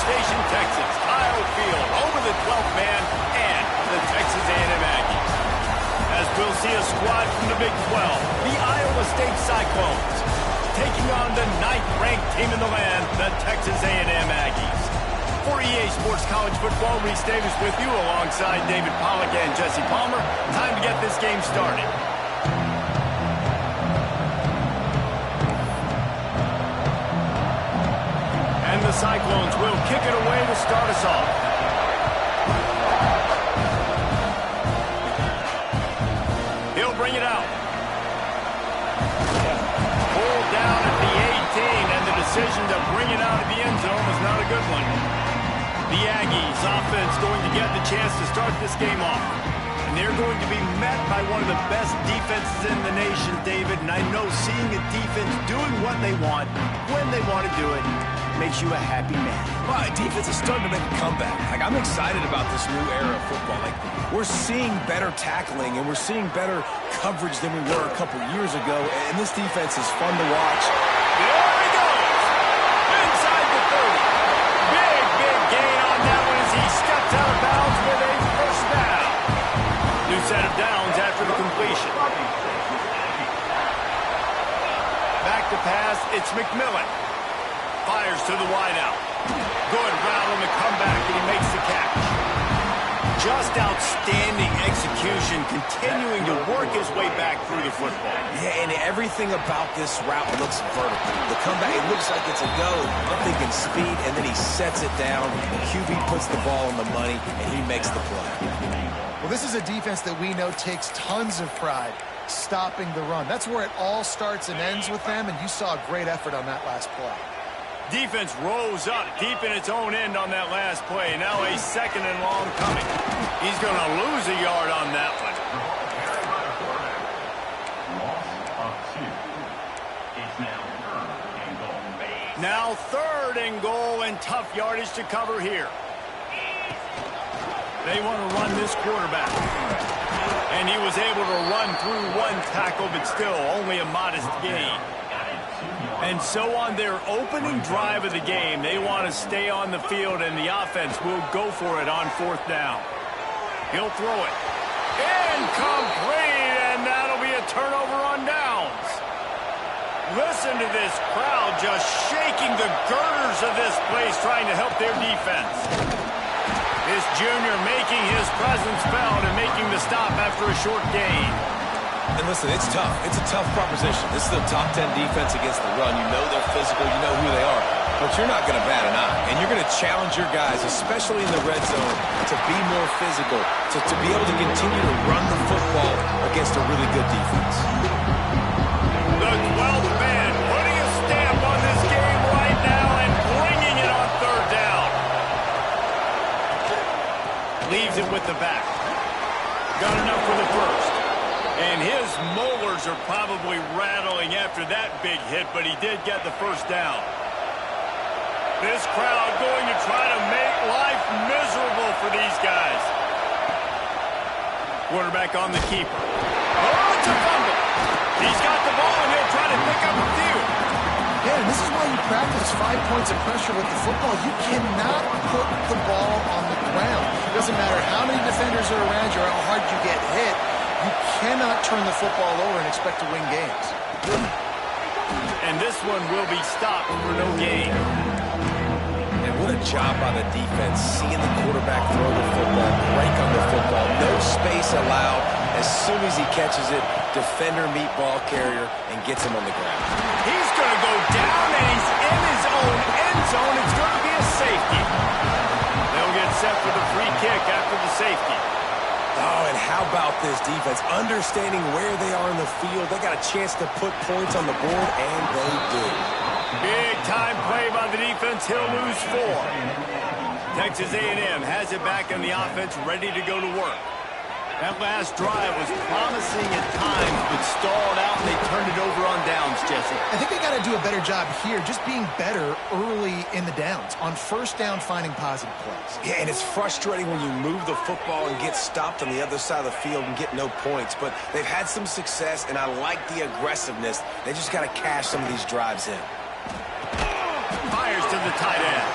Station, Texas, Kyle Field, over the 12th man and the Texas A&M Aggies. As we'll see a squad from the Big 12, the Iowa State Cyclones, taking on the 9th-ranked team in the land, the Texas A&M Aggies. For EA Sports College Football, Reese Davis with you alongside David Pollack and Jesse Palmer. Time to get this game started. And the Cyclones will kick it away to start us off. He'll bring it out. Pulled down at the 18, and the decision to bring it out of the end zone was not a good one. The Aggies offense going to get the chance to start this game off. And they're going to be met by one of the best defenses in the nation, David. And I know seeing a defense doing what they want, when they want to do it, makes you a happy man. Well, defense is starting to make a comeback. Like, I'm excited about this new era of football. Like, we're seeing better tackling and we're seeing better coverage than we were a couple years ago. And this defense is fun to watch. There he goes! Inside the 30. Big gain on that one as he steps out of bounds with a first down. New set of downs after the completion. Back to pass, it's McMillan. Fires to the wideout. Good route on the comeback, and he makes the catch. Just outstanding execution, continuing to work his way back through the football. Yeah, and everything about this route looks vertical. The comeback, it looks like it's a go. I'm thinking speed, and then he sets it down. QB puts the ball on the money, and he makes the play. Well, this is a defense that we know takes tons of pride stopping the run. That's where it all starts and ends with them, and you saw a great effort on that last play. Defense rose up deep in its own end on that last play. Now a 2nd and long coming. He's going to lose a yard on that one. Now 3rd and goal, and tough yardage to cover here. They want to run this quarterback. And he was able to run through one tackle, but still only a modest gain. And so on their opening drive of the game, they want to stay on the field, and the offense will go for it on 4th down. He'll throw it. Incomplete, and that'll be a turnover on downs. Listen to this crowd just shaking the girders of this place, trying to help their defense. This junior making his presence felt and making the stop after a short gain. And listen, it's tough. It's a tough proposition. This is a top 10 defense against the run. You know they're physical. You know who they are. But you're not going to bat an eye. And you're going to challenge your guys, especially in the red zone, to be more physical, to be able to continue to run the football against a really good defense. The 12th man putting a stamp on this game right now and bringing it on 3rd down. Leaves it with the back. Got enough for the first. And his molars are probably rattling after that big hit, but he did get the first down. This crowd going to try to make life miserable for these guys. Quarterback on the keeper. Oh, it's a fumble. He's got the ball, and he'll try to pick up a few. Yeah, and this is why you practice 5 points of pressure with the football. You cannot put the ball on the ground. It doesn't matter how many defenders are around you or how hard you get hit. You cannot turn the football over and expect to win games. And this one will be stopped for no gain. And what a job by the defense, seeing the quarterback throw the football, break on the football, no space allowed. As soon as he catches it, defender meet ball carrier and gets him on the ground. He's going to go down, and he's in his own end zone. It's going to be a safety. They'll get set for the free kick after the safety. Oh, and how about this defense? Understanding where they are in the field. They got a chance to put points on the board, and they do. Big-time play by the defense. He'll lose 4. Texas A&M has it back in the offense, ready to go to work. That last drive was promising at times, but stalled out, and they turned it over on downs, Jesse. I think they got to do a better job here, just being better early in the downs. On 1st down, finding positive plays. Yeah, and it's frustrating when you move the football and get stopped on the other side of the field and get no points. But they've had some success, and I like the aggressiveness. They just got to cash some of these drives in. Fires to the tight end.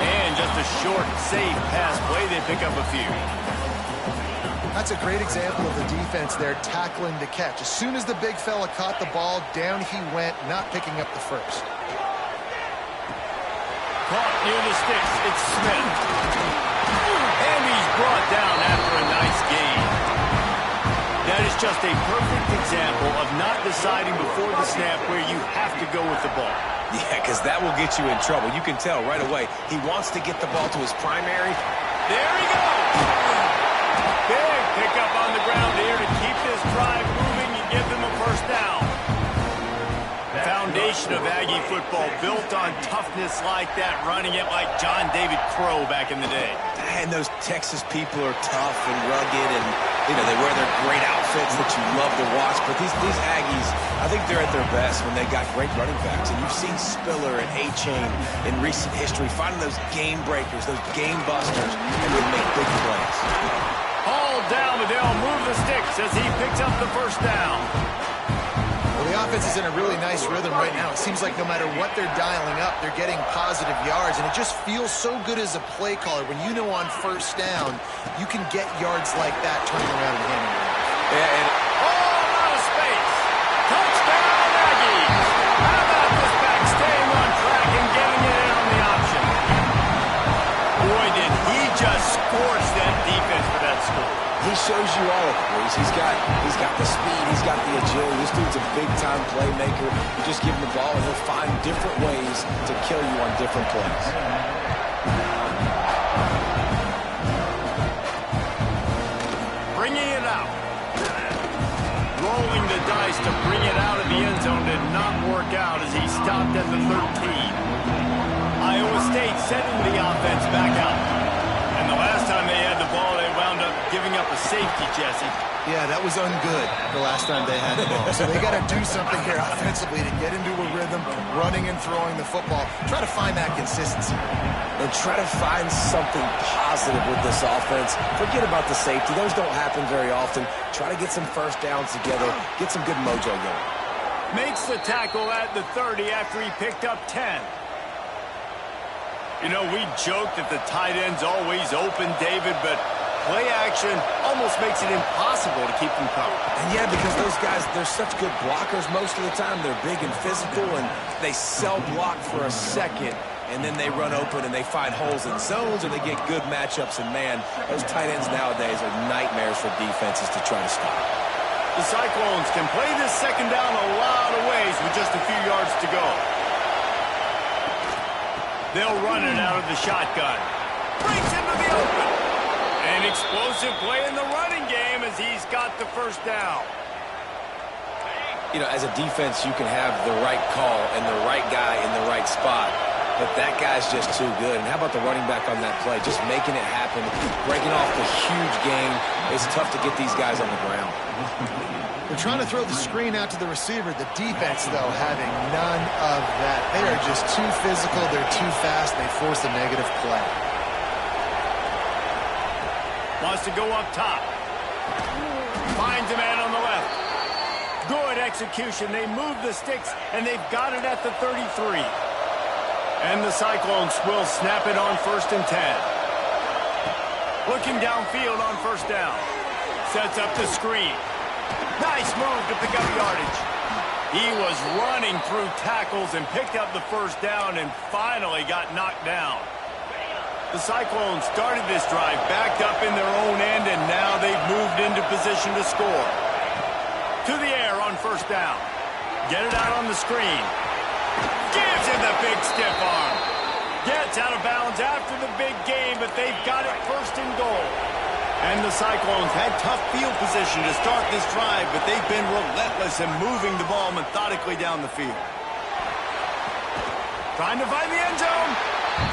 And just a short, safe pass play. They pick up a few. That's a great example of the defense there tackling the catch. As soon as the big fella caught the ball, down he went, not picking up the first. Caught near the sticks. It's Smith. And he's brought down after a nice gain. That is just a perfect example of not deciding before the snap where you have to go with the ball. Yeah, because that will get you in trouble. You can tell right away he wants to get the ball to his primary. There he goes. Big pickup on the ground here to keep this drive moving and give them a first down. The foundation of Aggie football built on toughness like that, running it like John David Crow back in the day. And those Texas people are tough and rugged, and they wear their great outfits that you love to watch. But these Aggies, I think they're at their best when they got great running backs. And you've seen Spiller and A-Chain in recent history finding those game breakers, those game busters, and they make big plays. All down, but they'll move the sticks as he picks up the first down. Well, the offense is in a really nice rhythm right now. It seems like no matter what they're dialing up, they're getting positive yards, and it just feels so good as a play caller when you know on first down you can get yards like that turning around and handing it off. Yeah, and all out of space. Touchdown, Aggies. How about this back staying on track and getting it in on the option? Boy, did he just scorch that defense for that score. he shows you all of it, Reese. He's got the speed, he's got the agility. This dude's a big-time playmaker. You just give him the ball, and he'll find different ways to kill you on different plays. Bringing it out. Rolling the dice to bring it out of the end zone did not work out as he stopped at the 13. Iowa State sending the offense back out. And the last time they had the ball, they wound up giving up a safety, Jesse. Yeah, that was ungood the last time they had the ball. So they got to do something here offensively to get into a rhythm, running and throwing the football. Try to find that consistency. And try to find something positive with this offense. Forget about the safety. Those don't happen very often. Try to get some first downs together. Get some good mojo going. Makes the tackle at the 30 after he picked up 10. You know, we joked that the tight end's always open, David, but play action almost makes it impossible to keep them covered. And yeah, because those guys, they're such good blockers most of the time. They're big and physical, and they sell block for a second, and then they run open and they find holes in zones, or they get good matchups. And, man, those tight ends nowadays are nightmares for defenses to try to stop. The Cyclones can play this second down a lot of ways with just a few yards to go. They'll run it out of the shotgun. Breaks into the open. An explosive play in the running game as he's got the first down. You know, as a defense, you can have the right call and the right guy in the right spot, but that guy's just too good. And how about the running back on that play? Just making it happen, breaking off the huge gain. It's tough to get these guys on the ground. They're trying to throw the screen out to the receiver. The defense, though, having none of that. They are just too physical. They're too fast. They force a negative play. Wants to go up top. Finds a man on the left. Good execution. They move the sticks, and they've got it at the 33. And the Cyclones will snap it on 1st and 10. Looking downfield on first down. Sets up the screen. Nice move to pick up yardage. He was running through tackles and picked up the first down and finally got knocked down. The Cyclones started this drive backed up in their own end, and now they've moved into position to score. To the air on first down. Get it out on the screen. Gives him the big stiff arm. Gets out of bounds after the big game, but they've got it 1st and goal. And the Cyclones had tough field position to start this drive, but they've been relentless in moving the ball methodically down the field. Trying to find the end zone.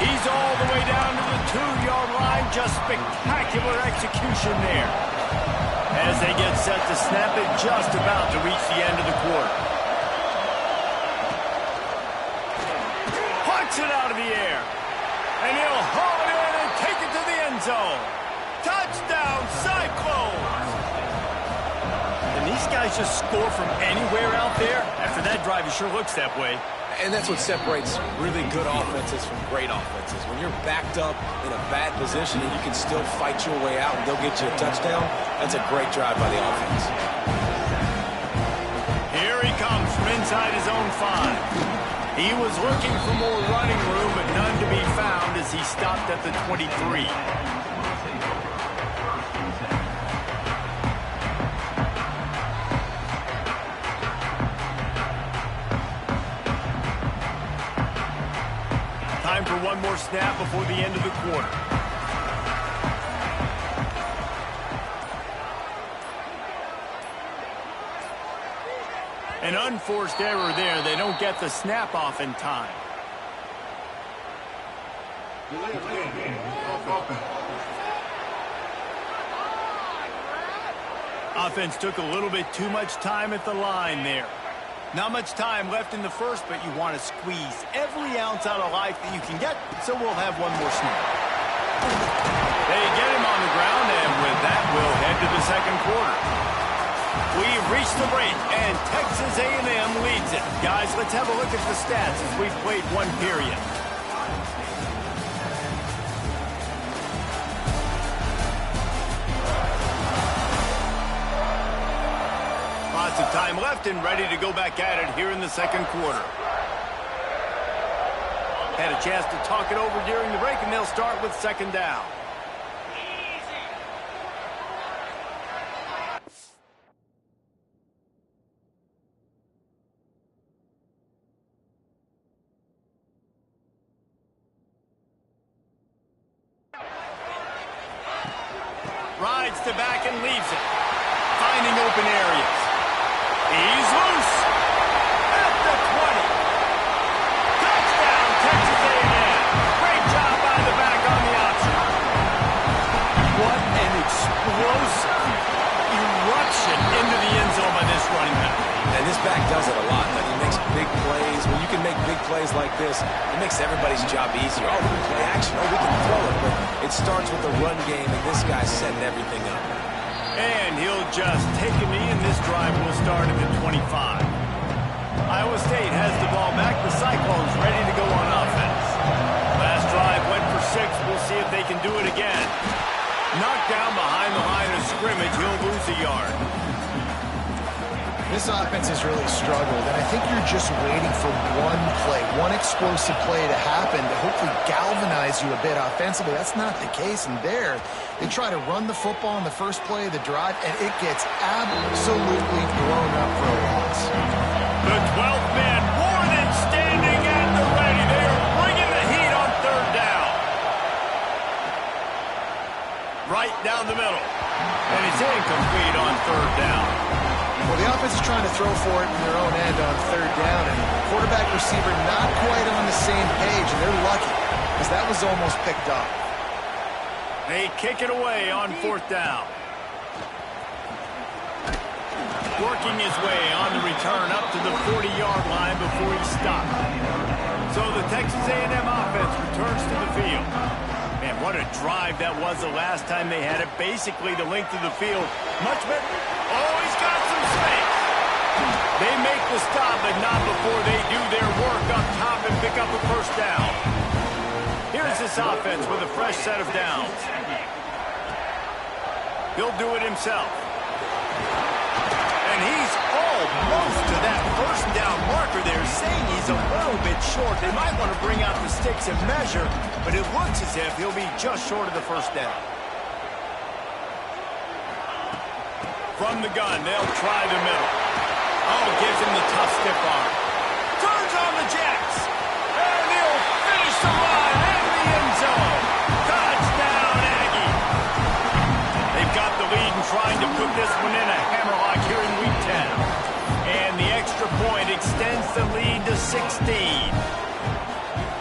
He's all the way down to the 2-yard line. Just spectacular execution there. As they get set to snap it, just about to reach the end of the quarter. Punts it out of the air. And he'll haul it in and take it to the end zone. Touchdown, Cyclones! And these guys just score from anywhere out there. After that drive, it sure looks that way. And that's what separates really good offenses from great offenses. When you're backed up in a bad position and you can still fight your way out and go get you a touchdown, that's a great drive by the offense. Here he comes from inside his own 5. He was looking for more running room, but none to be found as he stopped at the 23. Time for one more snap before the end of the quarter. An unforced error there. They don't get the snap off in time. Offense took a little bit too much time at the line there. Not much time left in the first, but you want to squeeze every ounce out of life that you can get, so we'll have one more snap. They get him on the ground, and with that, we'll head to the second quarter. We've reached the break, and Texas A&M leads it. Guys, let's have a look at the stats as we've played one period. Lots of time left and ready to go back at it here in the second quarter. Had a chance to talk it over during the break, and they'll start with second down. Rides to back and leaves it. Finding open areas. He's loose. At the 20. Touchdown, Texas A&M. Great job by the back on the option. What an explosive eruption into the end zone by this running back. And this back does it a lot. I mean, he makes big plays. When you can make big plays like this, it makes everybody's job easier. Oh, we can play action. Oh, we can throw it. But it starts with the run game, and this guy's setting everything up. And he'll just take a knee, and this drive will start at the 25. Iowa State has the ball back. The Cyclones ready to go on offense. Last drive went for 6. We'll see if they can do it again. Knocked down behind the line of scrimmage. He'll lose a yard. This offense has really struggled, and I think you're just waiting for one play, one explosive play to happen to hopefully galvanize you a bit offensively. That's not the case, and there, they try to run the football in the first play of the drive, and it gets absolutely blown up for a loss. The 12th man more than standing at the ready. They are bringing the heat on third down. Right down the middle, and it's incomplete on third down. Well, the offense is trying to throw for it in their own end on third down, and quarterback receiver not quite on the same page, and they're lucky because that was almost picked up. They kick it away on fourth down. Working his way on the return up to the 40-yard line before he stopped. So the Texas A&M offense returns to the field. Man, what a drive that was the last time they had it. Basically the length of the field. Much better. Oh, he's got some space. They make the stop, but not before they do their work up top and pick up a first down. Here's this offense with a fresh set of downs. He'll do it himself. And he's almost to that first down marker there, saying he's a little bit short. They might want to bring out the sticks and measure, but it looks as if he'll be just short of the first down. From the gun, they'll try the middle. Oh, gives him the tough stiff arm. Turns on the jacks. And he'll finish the run in the end zone. Touchdown, Aggie. They've got the lead and trying to put this one in a hammerlock here in Week 10. And the extra point extends the lead to 16.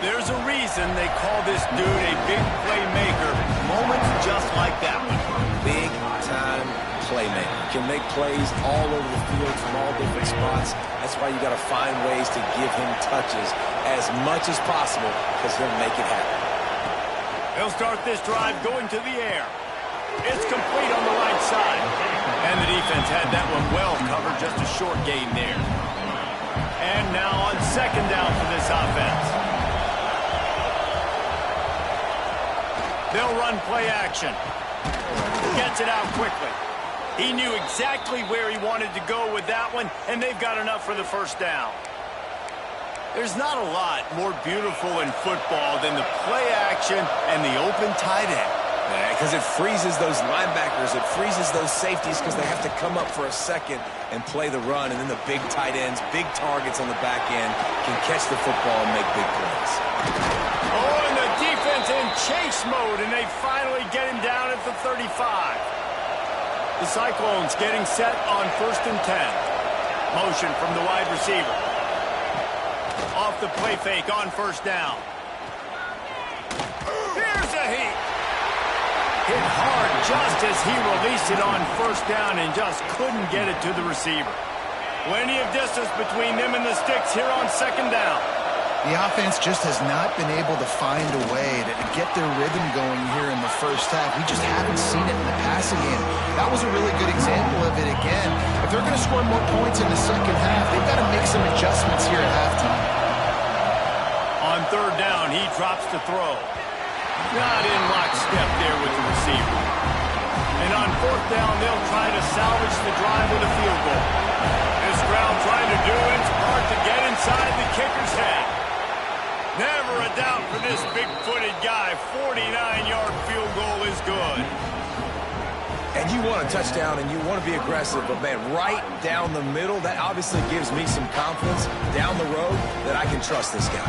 There's a reason they call this dude a big playmaker. Moments just like that one. Big time playmaker. Can make plays all over the field from all different spots. That's why you got to find ways to give him touches as much as possible because he'll make it happen. They'll start this drive going to the air. It's complete on the right side. And the defense had that one well covered, just a short gain there. And now on second down for this offense. They'll run play action. Gets it out quickly. He knew exactly where he wanted to go with that one, and they've got enough for the first down. There's not a lot more beautiful in football than the play action and the open tight end. Because it freezes those linebackers. It freezes those safeties because they have to come up for a second and play the run. And then the big tight ends, big targets on the back end can catch the football and make big plays. Oh, and the defense in chase mode, and they finally get him down at the 35. The Cyclones getting set on 1st and 10. Motion from the wide receiver. Off the play fake on 1st down. Here's a heat. Hit hard just as he released it on 1st down and just couldn't get it to the receiver. Plenty of distance between them and the sticks here on 2nd down. The offense just has not been able to find a way to get their rhythm going here in the first half. We just haven't seen it in the passing game. That was a really good example of it again. If they're going to score more points in the second half, they've got to make some adjustments here at halftime. On 3rd down, he drops to throw. Not in lockstep there with the receiver. And on 4th down, they'll try to salvage the drive with a field goal. This crowd trying to do its part to get inside the kicker's head. Never a doubt for this big-footed guy. 49-yard field goal is good. And you want a touchdown and you want to be aggressive, but, man, right down the middle, that obviously gives me some confidence down the road that I can trust this guy.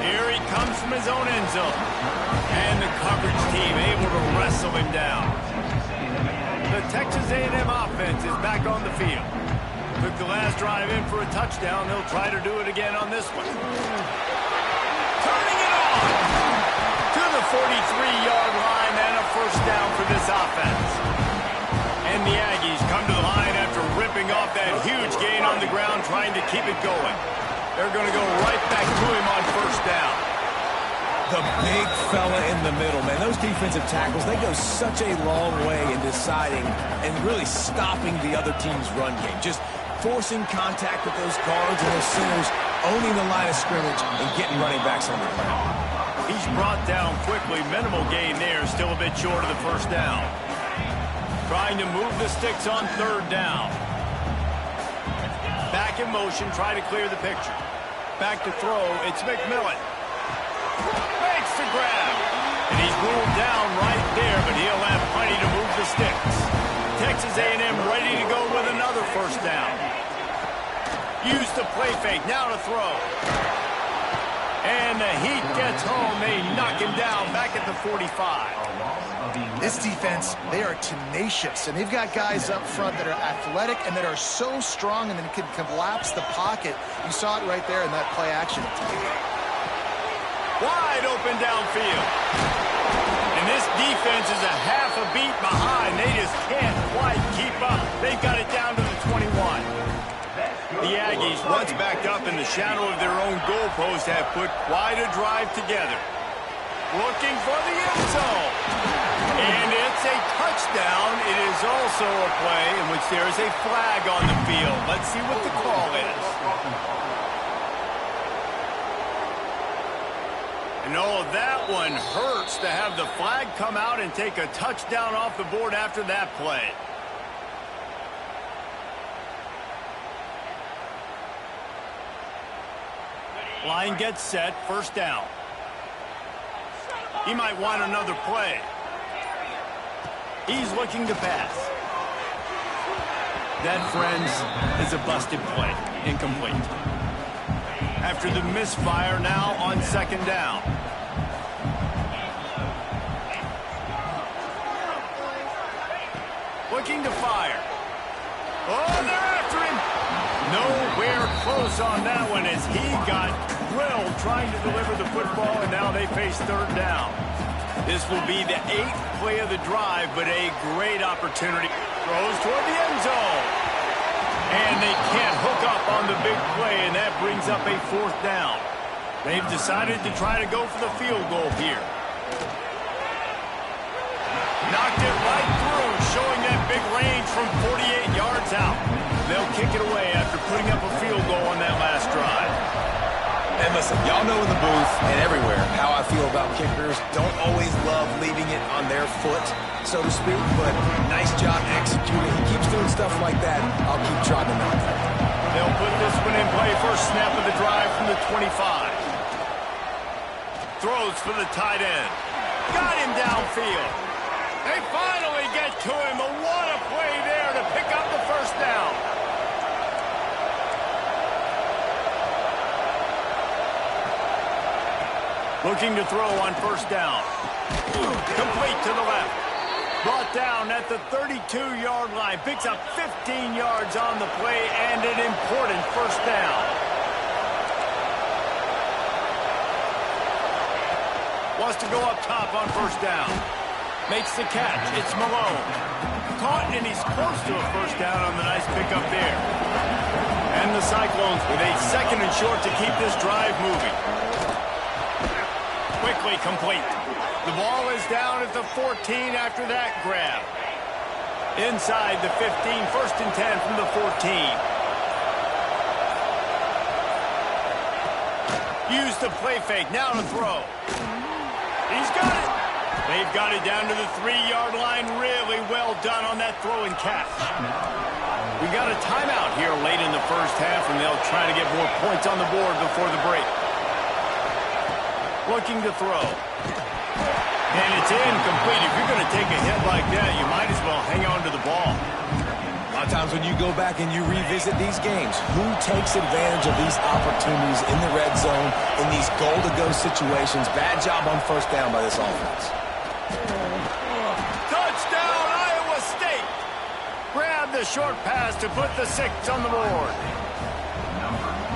Here he comes from his own end zone. And the coverage team able to wrestle him down. The Texas A&M offense is back on the field. Took the last drive in for a touchdown. They'll try to do it again on this one. Turning it on to the 43-yard line and a 1st down for this offense. And the Aggies come to the line after ripping off that huge gain on the ground, trying to keep it going. They're going to go right back to him on 1st down. The big fella in the middle, man. Those defensive tackles, they go such a long way in deciding and really stopping the other team's run game. Just forcing contact with those guards and those centers, owning the line of scrimmage and getting running backs on the ground. He's brought down quickly. Minimal gain there. Still a bit short of the 1st down. Trying to move the sticks on 3rd down. Back in motion, try to clear the picture. Back to throw, it's McMillan. Makes the grab. And he's ruled down right there, but he'll have plenty to move the sticks. Texas A&M ready to go with another 1st down. Use the play fake, now to throw. And the Heat gets home. They knock him down back at the 45. This defense, they are tenacious, and they've got guys up front that are athletic and that are so strong and then can collapse the pocket. You saw it right there in that play action. Wide open downfield. And this defense is a half a beat behind. They just can't quite keep up. They've got it down to the 21. The Aggies, once backed up in the shadow of their own goalpost, have put quite a drive together. Looking for the end zone. And it's a touchdown. It is also a play in which there is a flag on the field. Let's see what the call is. And oh, that one hurts to have the flag come out and take a touchdown off the board after that play. Line gets set, 1st down. He might want another play. He's looking to pass. That, friends, is a busted play. Incomplete. After the misfire, now on 2nd down. Looking to fire. Oh, they're after him. Nowhere close on that one as he got drilled trying to deliver the football, and now they face 3rd down. This will be the 8th play of the drive, but a great opportunity. Throws toward the end zone. And they can't hook up on the big play, and that brings up a 4th down. They've decided to try to go for the field goal here. Knocked it right through, showing that big range from 48 yards out. They'll kick it away after putting up a field goal on that last drive. Listen, y'all know in the booth and everywhere how I feel about kickers. Don't always love leaving it on their foot, so to speak, but nice job executing. He keeps doing stuff like that. I'll keep trying to knock that. They'll put this one in play. First snap of the drive from the 25. Throws for the tight end. Got him downfield. They finally get to him. But what a play there to pick up the first down. Looking to throw on first down. Complete to the left. Brought down at the 32-yard line. Picks up 15 yards on the play and an important first down. Wants to go up top on first down. Makes the catch. It's Malone. Caught, and he's close to a first down on the nice pickup there. And the Cyclones with a second and short to keep this drive moving. Quickly complete. The ball is down at the 14 after that grab. Inside the 15, first and 10 from the 14. Use the play fake, now to throw. He's got it. They've got it down to the 3-yard line. Really well done on that throw and catch. We got a timeout here late in the first half, and they'll try to get more points on the board before the break. Looking to throw. And it's incomplete. If you're going to take a hit like that, you might as well hang on to the ball. A lot of times when you go back and you revisit these games, who takes advantage of these opportunities in the red zone, in these goal-to-go situations? Bad job on first down by this offense. Touchdown, Iowa State! Grab the short pass to put the 6 on the board.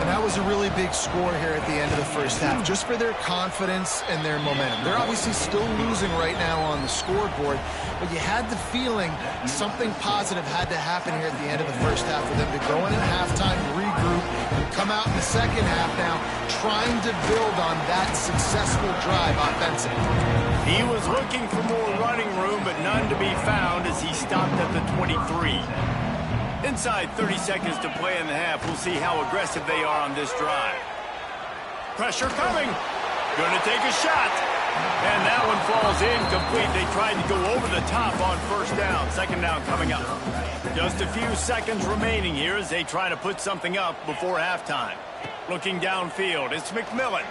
And that was a really big score here at the end of the first half, just for their confidence and their momentum. They're obviously still losing right now on the scoreboard, but you had the feeling something positive had to happen here at the end of the first half for them to go in at halftime, regroup, and come out in the second half now trying to build on that successful drive offensively. He was looking for more running room, but none to be found as he stopped at the 23. Inside 30 seconds to play in the half. We'll see how aggressive they are on this drive. Pressure coming. Going to take a shot. And that one falls incomplete. They tried to go over the top on first down. Second down coming up. Just a few seconds remaining here as they try to put something up before halftime. Looking downfield, it's McMillan.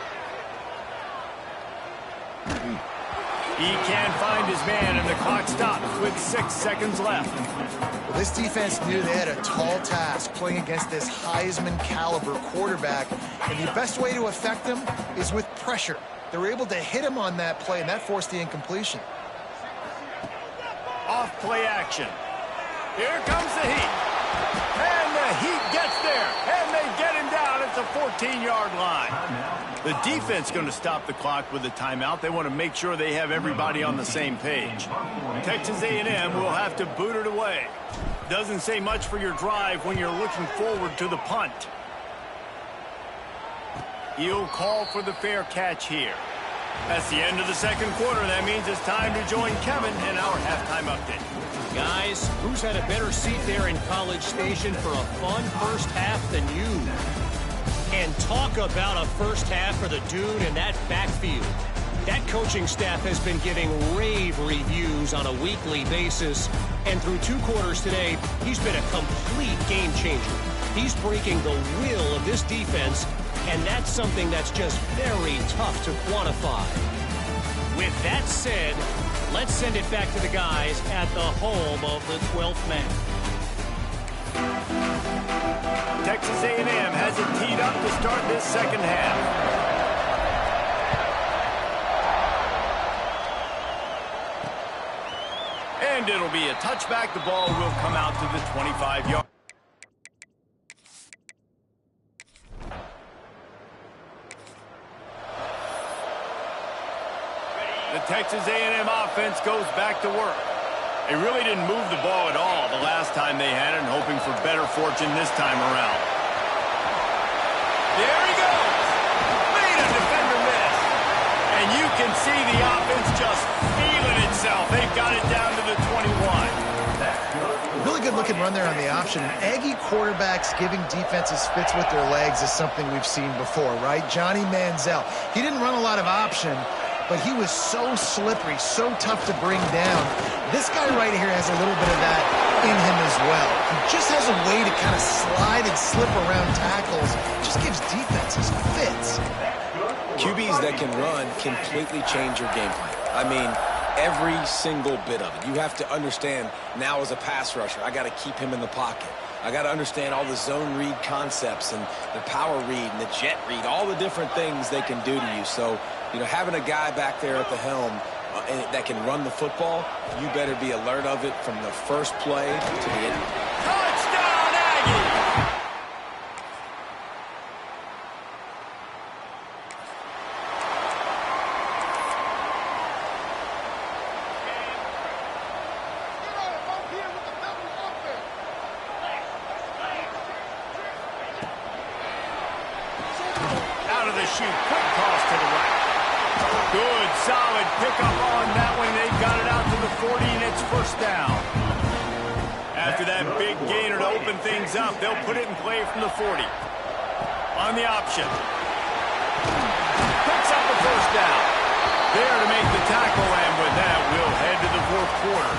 He can't find his man, and the clock stops with 6 seconds left. Well, this defense knew they had a tall task playing against this Heisman-caliber quarterback, and the best way to affect him is with pressure. They were able to hit him on that play, and that forced the incompletion. Off play action. Here comes the Heat. And the Heat gets there, and they get him down at the 14-yard line. The defense going to stop the clock with a timeout. They want to make sure they have everybody on the same page. Texas A&M will have to boot it away. Doesn't say much for your drive when you're looking forward to the punt. He'll call for the fair catch here. That's the end of the second quarter. That means it's time to join Kevin in our halftime update. Guys, who's had a better seat there in College Station for a fun first half than you? And talk about a first half for the dude in that backfield. That coaching staff has been giving rave reviews on a weekly basis. And through 2 quarters today, he's been a complete game changer. He's breaking the will of this defense, and that's something that's just very tough to quantify. With that said, let's send it back to the guys at the home of the 12th man. Texas A&M has it teed up to start this second half. And it'll be a touchback. The ball will come out to the 25-yard. The Texas A&M offense goes back to work. They really didn't move the ball at all the last time they had it, and hoping for better fortune this time around. There he goes. Made a defender miss. And you can see the offense just feeling itself. They've got it down to the 21. Really good look can run there on the option. Aggie quarterbacks giving defenses fits with their legs is something we've seen before, right? Johnny Manziel, he didn't run a lot of option, but he was so slippery, so tough to bring down. This guy right here has a little bit of that in him as well. He just has a way to kind of slide and slip around tackles. Just gives defenses fits. QBs that can run completely change your game plan. I mean, every single bit of it. You have to understand now as a pass rusher, I got to keep him in the pocket. I got to understand all the zone read concepts and the power read and the jet read, all the different things they can do to you. So, having a guy back there at the helm that can run the football, you better be alert of it from the first play to the end. Touchdown, Aggie! Quick toss to the right. Good, solid pickup on that one. They got it out to the 40, and it's first down. After that big gainer to open things up, they'll put it in play from the 40. On the option. Picks up the first down. There to make the tackle, and with that, we'll head to the fourth quarter.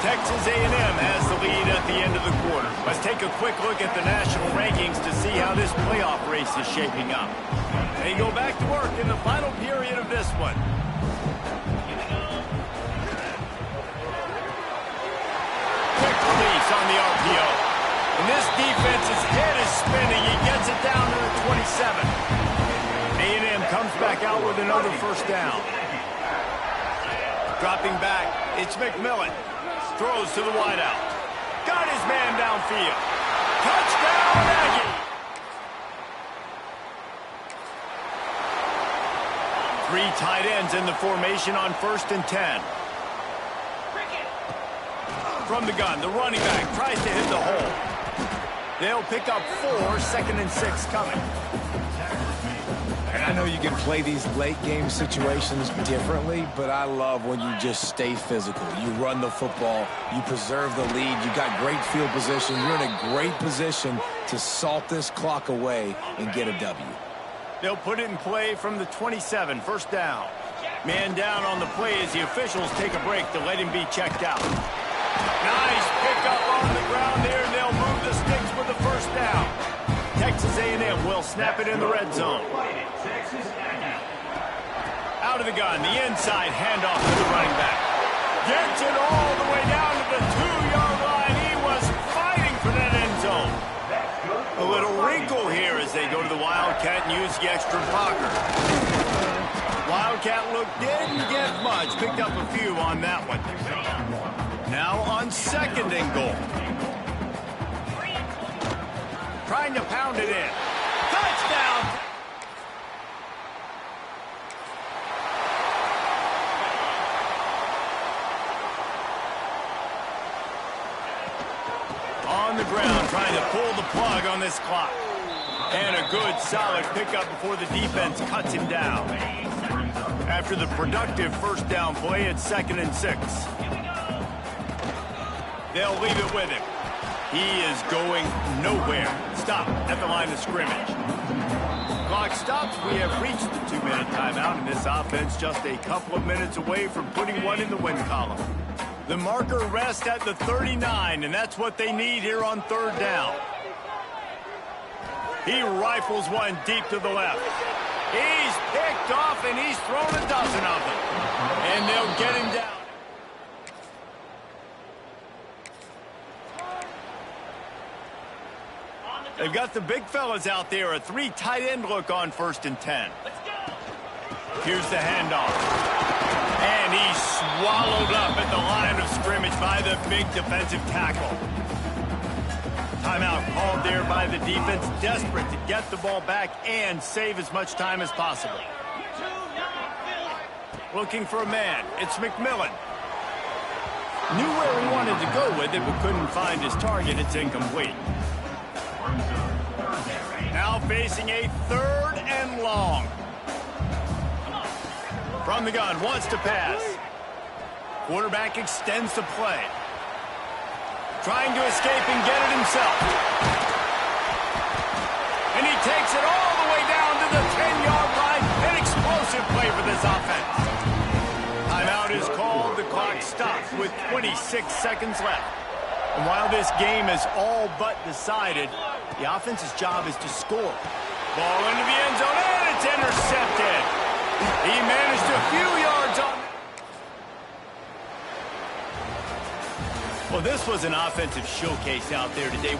Texas A&M has the lead at the end of the quarter. Let's take a quick look at the national rankings to see how this playoff race is shaping up. They go back to work in the final period of this one. Quick release on the RPO. And this defense's head is spinning. He gets it down to the 27. A&M comes back out with another first down. Dropping back, it's McMillan. Throws to the wideout. Got his man downfield. Touchdown, Aggie! Three tight ends in the formation on 1st and 10. From the gun, the running back tries to hit the hole. They'll pick up 4, 2nd and 6 coming. And I know you can play these late game situations differently, but I love when you just stay physical. You run the football, you preserve the lead, you got great field position, you're in a great position to salt this clock away and get a W. They'll put it in play from the 27, first down. Man down on the play as the officials take a break to let him be checked out. Nice pickup on the ground there, and they'll move the sticks with the first down. Texas A&M will snap it in the red zone. Out of the gun, the inside handoff to the running back. Gets it all the way down to the 2-yard line. He was fighting for that end zone. A little wrinkle here as they go to the Wildcat and use the extra blocker. Wildcat look didn't get much. Picked up a few on that one. Now on 2nd and goal. Trying to pound it in. Touchdown! On the ground, trying to pull the plug on this clock. And a good, solid pickup before the defense cuts him down. After the productive first down play, it's 2nd and 6. They'll leave it with him. He is going nowhere. Stop at the line of scrimmage. Clock stops. We have reached the 2-minute timeout, and this offense just a couple of minutes away from putting one in the win column. The marker rests at the 39, and that's what they need here on 3rd down. He rifles one deep to the left. He's picked off, and he's thrown a dozen of them. And they'll get him down. They've got the big fellas out there, a 3 tight end look on 1st and 10. Here's the handoff. And he's swallowed up at the line of scrimmage by the big defensive tackle. Timeout called there by the defense, desperate to get the ball back and save as much time as possible. Looking for a man. It's McMillan. Knew where he wanted to go with it, but couldn't find his target. It's incomplete. Now facing a 3rd and long. From the gun, wants to pass. Quarterback extends the play. trying to escape and get it himself. And he takes it all the way down to the 10-yard line. An explosive play for this offense. Timeout is called. The clock stops with 26 seconds left. And while this game is all but decided, the offense's job is to score. Ball into the end zone, and it's intercepted. He managed a few yards on. Well, this was an offensive showcase out there today.